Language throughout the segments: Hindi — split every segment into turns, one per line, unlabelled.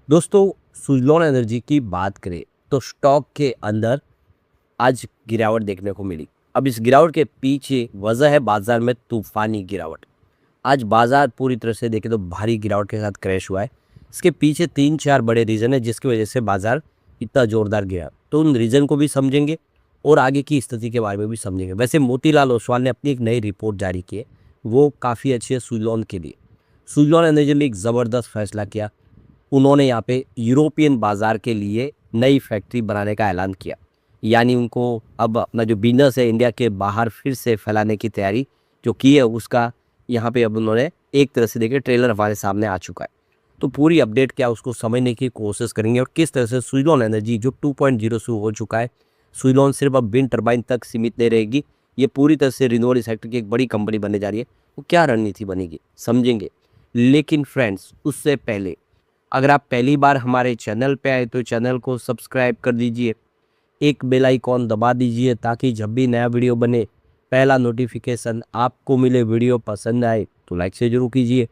दोस्तों, सुज़लॉन एनर्जी की बात करें तो स्टॉक के अंदर आज गिरावट देखने को मिली। अब इस गिरावट के पीछे वजह है बाजार में तूफानी गिरावट। आज बाजार पूरी तरह से देखें तो भारी गिरावट के साथ क्रैश हुआ है। इसके पीछे 3-4 बड़े रीज़न है जिसकी वजह से बाजार इतना ज़ोरदार गिरा। तो उन रीज़न को भी समझेंगे और आगे की स्थिति के बारे में भी समझेंगे। वैसे मोतीलाल ओसवाल ने अपनी एक नई रिपोर्ट जारी की है, वो काफ़ी अच्छी है सुज़लॉन के लिए। सुज़लॉन एनर्जी ने एक ज़बरदस्त फैसला किया। उन्होंने यहाँ पे यूरोपियन बाज़ार के लिए नई फैक्ट्री बनाने का ऐलान किया। यानी उनको अब अपना जो बिज़नेस है इंडिया के बाहर फिर से फैलाने की तैयारी जो की है उसका यहाँ पे अब उन्होंने एक तरह से देखिए ट्रेलर हमारे सामने आ चुका है। तो पूरी अपडेट क्या उसको समझने की कोशिश करेंगे और किस तरह से सुज़लॉन एनर्जी जो 2.0 शुरू हो चुका है, सुज़लॉन सिर्फ अब विंड टरबाइन तक सीमित नहीं रहेगी। ये पूरी तरह से रिन्यूएबल सेक्टर की एक बड़ी कंपनी बनने जा रही है। वो क्या रणनीति बनेगी समझेंगे। लेकिन फ्रेंड्स उससे पहले अगर आप पहली बार हमारे चैनल पे आए तो चैनल को सब्सक्राइब कर दीजिए, एक बेल आइकॉन दबा दीजिए ताकि जब भी नया वीडियो बने पहला नोटिफिकेशन आपको मिले। वीडियो पसंद आए तो लाइक से जरूर कीजिए।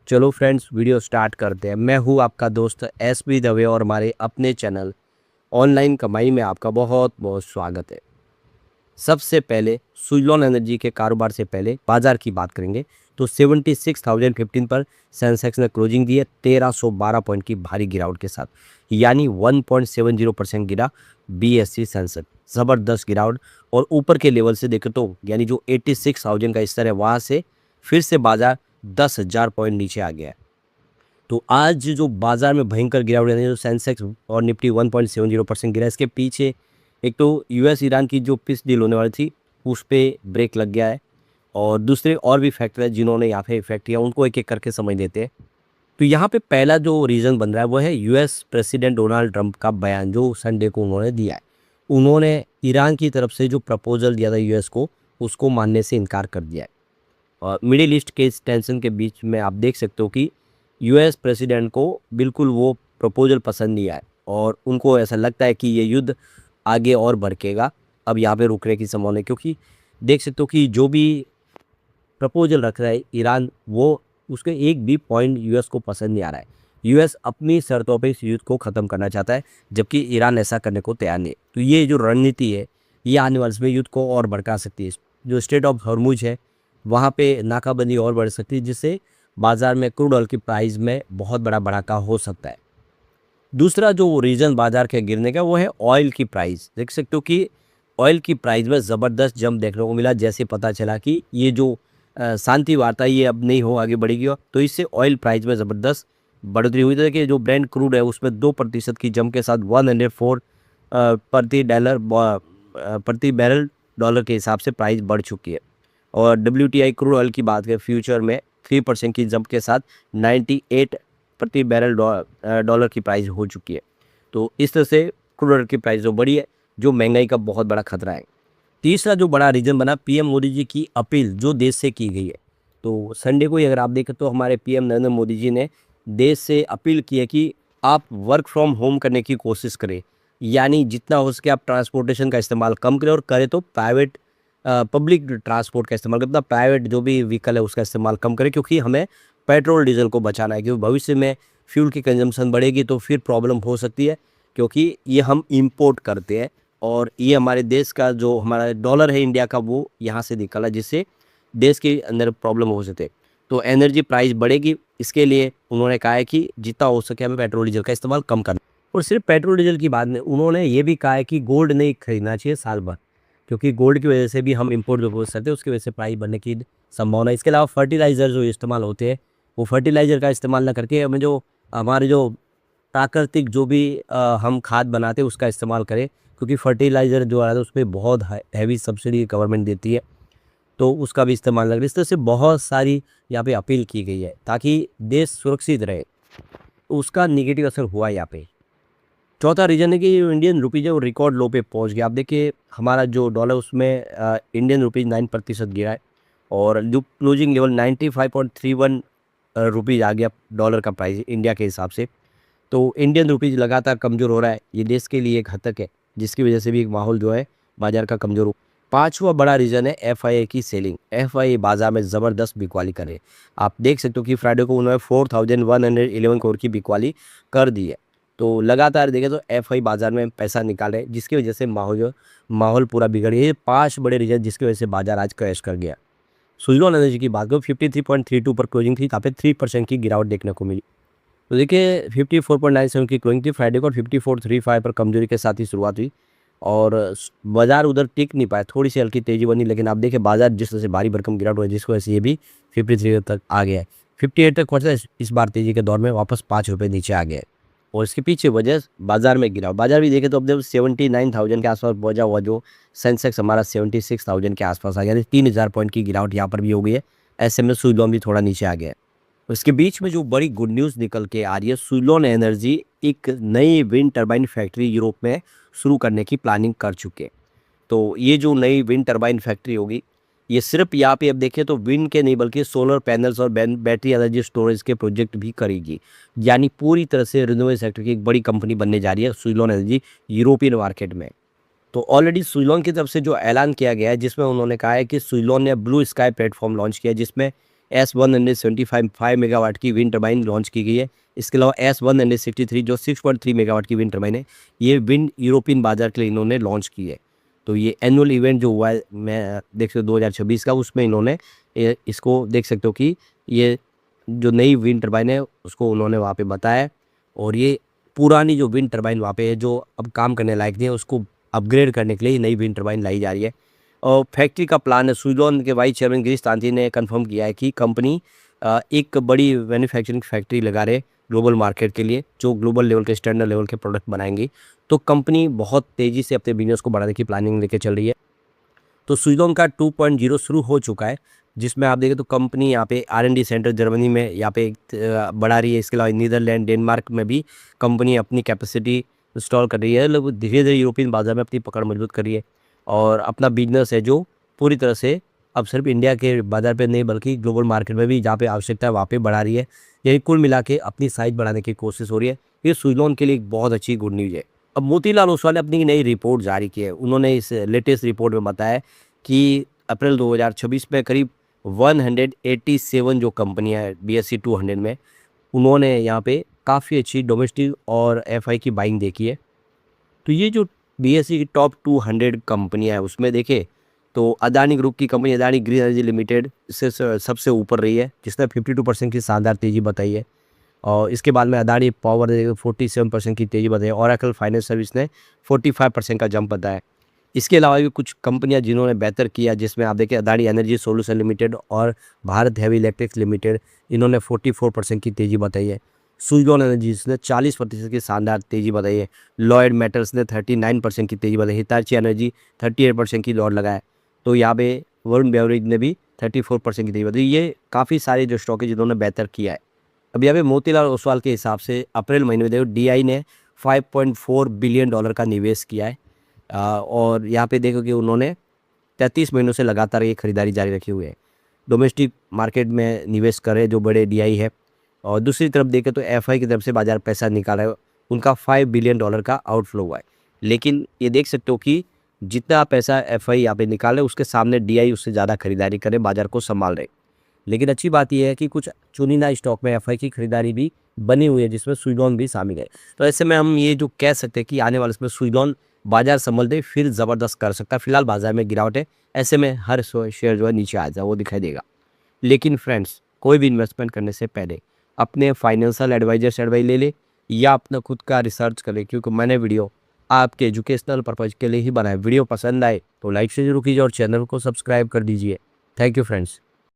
चलो फ्रेंड्स वीडियो स्टार्ट करते हैं। मैं हूँ आपका दोस्त एसबी दवे और हमारे अपने चैनल ऑनलाइन कमाई में आपका बहुत बहुत स्वागत है। सबसे पहले सुज़लॉन एनर्जी के कारोबार से पहले बाजार की बात करेंगे तो 76,015 पर सेंसेक्स ने क्लोजिंग दी है 1312 पॉइंट की भारी गिरावट के साथ, यानी 1.70% गिरा बीएससी सेंसेक्स। ज़बरदस्त गिरावट और ऊपर के लेवल से देखें तो यानी जो 86,000 का स्तर है वहाँ से फिर से बाजार 10,000 पॉइंट नीचे आ गया है। तो आज जो बाजार में भयंकर गिरावट यानी जो सेंसेक्स और निफ्टी 1.70% गिरा, इसके पीछे एक तो यूएस ईरान की जो पीस डील होने वाली थी उस पर ब्रेक लग गया है और दूसरे और भी फैक्टर है जिन्होंने यहाँ पे इफेक्ट किया, उनको एक एक करके समझ देते हैं। तो यहाँ पे पहला जो रीज़न बन रहा है वो है यूएस प्रेसिडेंट डोनाल्ड ट्रंप का बयान जो संडे को उन्होंने दिया है। उन्होंने ईरान की तरफ से जो प्रपोजल दिया था यूएस को उसको मानने से इनकार कर दिया है। और मिडिल ईस्ट के इस टेंशन के बीच में आप देख सकते हो कि यूएस प्रेसिडेंट को बिल्कुल वो प्रपोजल पसंद नहीं आया और उनको ऐसा लगता है कि ये युद्ध आगे और भड़केगा, अब यहाँ पे रुकने की संभावना है। क्योंकि देख सकते हो कि जो भी प्रपोजल रख रहा है ईरान, वो उसके एक भी पॉइंट यूएस को पसंद नहीं आ रहा है। यूएस अपनी शर्तों पे इस युद्ध को ख़त्म करना चाहता है जबकि ईरान ऐसा करने को तैयार नहीं है। तो ये जो रणनीति है ये आने वाले समय युद्ध को और भड़का सकती है। जो स्टेट ऑफ हॉर्मुज है वहाँ पे नाकाबंदी और बढ़ सकती है जिससे बाजार में क्रूड ऑयल की प्राइस में बहुत बड़ा बढ़ाका हो सकता है। दूसरा जो रीज़न बाजार के गिरने का वो है ऑयल की प्राइस। देख सकते हो कि ऑयल की प्राइस में ज़बरदस्त जंप देखने को मिला जैसे पता चला कि ये जो शांति वार्ता ये अब नहीं हो आगे बढ़ेगी, तो इससे ऑयल प्राइस में ज़बरदस्त बढ़ोतरी हुई। तो देखिए जो ब्रेंट क्रूड है उसमें 2% की जंप के साथ 104 प्रति बैरल डॉलर के हिसाब से प्राइस बढ़ चुकी है। और WTI क्रूड ऑयल की बात करें फ्यूचर में 3% की जंप के साथ 98 प्रति बैरल डॉलर की प्राइस हो चुकी है। तो इस तरह से क्रूड ऑयल की प्राइस जो बढ़ी है जो महंगाई का बहुत बड़ा खतरा है। तीसरा जो बड़ा रीज़न बना पीएम मोदी जी की अपील जो देश से की गई है। तो संडे को ही अगर आप देखें तो हमारे पीएम नरेंद्र मोदी जी ने देश से अपील की है कि आप वर्क फ्रॉम होम करने की कोशिश करें, यानी जितना हो सके आप ट्रांसपोर्टेशन का इस्तेमाल कम करें और करें तो प्राइवेट पब्लिक ट्रांसपोर्ट का इस्तेमाल करें, मतलब प्राइवेट जो भी व्हीकल है उसका इस्तेमाल कम करें। क्योंकि हमें पेट्रोल डीजल को बचाना है, क्योंकि भविष्य में फ्यूल की कंजम्पशन बढ़ेगी तो फिर प्रॉब्लम हो सकती है। क्योंकि ये हम इंपोर्ट करते हैं और ये हमारे देश का जो हमारा डॉलर है इंडिया का वो यहाँ से निकला जिससे देश के अंदर प्रॉब्लम हो सकते। तो एनर्जी प्राइस बढ़ेगी, इसके लिए उन्होंने कहा है कि जितना हो सके हमें पेट्रोल डीजल का इस्तेमाल कम करना। और सिर्फ पेट्रोल डीजल की बात नहीं, उन्होंने ये भी कहा है कि गोल्ड नहीं खरीदना चाहिए साल भर, क्योंकि गोल्ड की वजह से भी हम इंपोर्ट जो करते हैं उसकी वजह से प्राइस बढ़ने की संभावना है। इसके अलावा फर्टिलाइज़र जो इस्तेमाल होते हैं वो फर्टिलाइज़र का इस्तेमाल ना करके हमें जो हमारे जो प्राकृतिक जो भी हम खाद बनाते हैं उसका इस्तेमाल करें। क्योंकि फर्टिलाइज़र जो है उसमें बहुत हैवी सब्सिडी गवर्नमेंट देती है, तो उसका भी इस्तेमाल लग रहा है। इस तरह से बहुत सारी यहाँ पे अपील की गई है ताकि देश सुरक्षित रहे, तो उसका निगेटिव असर हुआ यहाँ पे। चौथा रीज़न है कि इंडियन रुपीज़ है वो रिकॉर्ड लो पे पहुँच गया। आप देखिए हमारा जो डॉलर उसमें इंडियन रुपीज़ 9% गिरा है और जो क्लोजिंग लेवल 95.31 रुपीज़ आ गया डॉलर का प्राइस इंडिया के हिसाब से। तो इंडियन रुपीज़ लगातार कमज़ोर हो रहा है, ये देश के लिए घातक है जिसकी वजह से भी एक माहौल जो है बाज़ार का कमज़ोर हो। पांचवा बड़ा रीज़न है एफआईए की सेलिंग। एफआईए बाजार में ज़बरदस्त बिकवाली करे। आप देख सकते हो कि फ्राइडे को उन्होंने 4111 करोड़ की बिकवाली कर दी है। तो लगातार देखें तो एफआई बाजार में पैसा निकाल रहे हैं, जिसकी वजह से माहौल पूरा बिगड़ गया। ये 5 बड़े रीज़न जिसकी वजह से बाजार आज क्रैश कर गया। सुज़लोन एनर्जी की बात करो 53.32 पर क्लोजिंग थी, यहाँ पे 3% की गिरावट देखने को मिली। तो देखिए 54.97 की क्लोजिंग थी फ्राइडे को और 54.35 पर कमजोरी के साथ ही शुरुआत हुई और बाजार उधर टिक नहीं पाया, थोड़ी सी हल्की तेजी बनी, लेकिन आप देखिए बाजार जिस तरह से भारी भरकम गिरावट हुई जिसकी वजह से ये भी 53 तक आ गया है। 58 तक पहुंचा है, इस बार तेजी के दौर में वापस 5 रुपये नीचे आ गया है और इसके पीछे वजह बाजार में गिरावट। बाजार भी देखे तो अब जब 79,000 के आसपास पहुंचा हुआ, जो सेंसेक्स हमारा 76,000 के आसपास आ गया, 3,000 पॉइंट की गिरावट यहाँ पर भी हो गई है। ऐसे में सुज़लोन भी थोड़ा नीचे आ गया है। इसके बीच में जो बड़ी गुड न्यूज़ निकल के आ रही है, सुज़लोन एनर्जी एक नई विंड टरबाइन फैक्ट्री यूरोप में शुरू करने की प्लानिंग कर चुके हैं। तो ये जो नई विंड टरबाइन फैक्ट्री होगी, ये सिर्फ यहाँ पे अब देखें तो विंड के नहीं बल्कि सोलर पैनल्स और बैटरी एनर्जी स्टोरेज के प्रोजेक्ट भी करेगी। यानी पूरी तरह से रिन्यूएबल सेक्टर की एक बड़ी कंपनी बनने जा रही है सुज़लोन एनर्जी यूरोपियन मार्केट में। तो ऑलरेडी सुज़लोन की तरफ से जो ऐलान किया गया है, जिसमें उन्होंने कहा है कि सुज़लोन ने ब्लू स्काई प्लेटफॉर्म लॉन्च किया है, जिसमें S175 मेगावाट की विंड टरबाइन लॉन्च की गई है। इसके अलावा S163 जो 6.3 मेगावाट की विंड टरबाइन है, ये विंड यूरोपियन बाजार के लिए इन्होंने लॉन्च की है। तो ये एनुअल इवेंट जो हुआ है, मैं देख सकते हो 2026 का, उसमें इन्होंने इसको देख सकते हो कि ये जो नई विंड टरबाइन है उसको उन्होंने वहाँ पे बताया है और ये पुरानी जो विंड टरबाइन वहाँ पे है जो अब काम करने लायक नहीं है, उसको अपग्रेड करने के लिए नई विंड टरबाइन लाई जा रही है। और फैक्ट्री का प्लान है, सुज़लोन के वाइस चेयरमैन गिरीश तांती ने कंफर्म किया है कि कंपनी एक बड़ी मैन्युफैक्चरिंग फैक्ट्री लगा रहे ग्लोबल मार्केट के लिए, जो ग्लोबल लेवल के स्टैंडर्ड लेवल के प्रोडक्ट बनाएंगी। तो कंपनी बहुत तेज़ी से अपने बिजनेस को बढ़ाने की प्लानिंग लेके चल रही है। तो सुज़लोन का 2.0 शुरू हो चुका है, जिसमें आप देखें तो कंपनी यहाँ पे R&D सेंटर जर्मनी में यहाँ पे बढ़ा रही है। इसके अलावा नीदरलैंड, डेनमार्क में भी कंपनी अपनी कैपेसिटी इंस्टॉल कर रही है। लोग धीरे धीरे यूरोपियन बाजार में अपनी पकड़ मजबूत कर रही है और अपना बिजनेस है जो पूरी तरह से अब सिर्फ इंडिया के बाजार पे नहीं बल्कि ग्लोबल मार्केट में भी जहाँ पे आवश्यकता है वहाँ पे बढ़ा रही है। यही कुल मिला के अपनी साइज बढ़ाने की कोशिश हो रही है। ये सुज़लोन के लिए एक बहुत अच्छी गुड न्यूज़ है। अब मोतीलाल ओसवाल ने अपनी नई रिपोर्ट जारी की है। उन्होंने इस लेटेस्ट रिपोर्ट में बताया कि अप्रैल 2026 में करीब 187 जो कंपनियां हैं BSE 200 में, उन्होंने यहाँ पे काफ़ी अच्छी डोमेस्टिक और एफआई की बाइंग देखी है। तो ये जो BSE की टॉप 200 कंपनियां हैं उसमें देखें तो अदानी ग्रुप की company Adani green energy limited से सबसे ऊपर रही है, जिसने 52% की शानदार तेज़ी बताई है। और इसके बाद में अदानी पावर 47% की तेज़ी बताई है। ओरेकल फाइनेंस सर्विस ने 45% का जंप बताया है। इसके अलावा भी कुछ कंपनियां जिन्होंने बेहतर किया, जिसमें आप देखिए अदानी एनर्जी सोल्यूशन लिमिटेड और भारत हेवी इलेक्ट्रिक्स लिमिटेड, इन्होंने 44% की तेज़ी बताई है। सुज़लोन एनर्जीज ने 40% की शानदार तेज़ी बताई है। लॉयड मेटल्स ने 39% की तेज़ी बताई। हिताची एनर्जी 38% की दौड़ लगाए। तो यहाँ पे वरुण बेवरेज ने भी 34% की तेज़ी बताई। ये काफ़ी सारे जो स्टॉक है जिन्होंने बेहतर किया है। अब यहाँ पे मोतीलाल ओसवाल के हिसाब से अप्रैल महीने में देखो DI ने $5.4 बिलियन का निवेश किया है और यहाँ पे देखो कि उन्होंने 33 महीनों से लगातार ये खरीदारी जारी रखी हुई है। डोमेस्टिक मार्केट में निवेश कर रहे जो बड़े DI है और दूसरी तरफ देखें तो FI की तरफ से बाजार पैसा निकाल रहा है, उनका $5 बिलियन का आउटफ्लो हुआ है। लेकिन ये देख सकते हो कि जितना पैसा FI यहाँ पे निकाल रहे उसके सामने DI उससे ज़्यादा खरीदारी करे, बाजार को संभाल रहे। लेकिन अच्छी बात यह है कि कुछ चुनिंदा स्टॉक में FI की खरीदारी भी बनी हुई है, जिसमें सुज़लोन भी शामिल है। तो ऐसे में हम ये जो कह सकते हैं कि आने वाले समय सुज़लोन बाजार संभल दे फिर ज़बरदस्त कर सकता है। फिलहाल बाजार में गिरावट है, ऐसे में हर शेयर जो है नीचे आ जाए वो दिखाई देगा। लेकिन फ्रेंड्स, कोई भी इन्वेस्टमेंट करने से पहले अपने फाइनेंशियल एडवाइजर से एडवाइस ले ले या अपना खुद का रिसर्च करें, क्योंकि मैंने वीडियो आपके एजुकेशनल पर्पज़ के लिए ही बनाया। वीडियो पसंद आए तो लाइक से जरूर कीजिए और चैनल को सब्सक्राइब कर दीजिए। Thank you friends.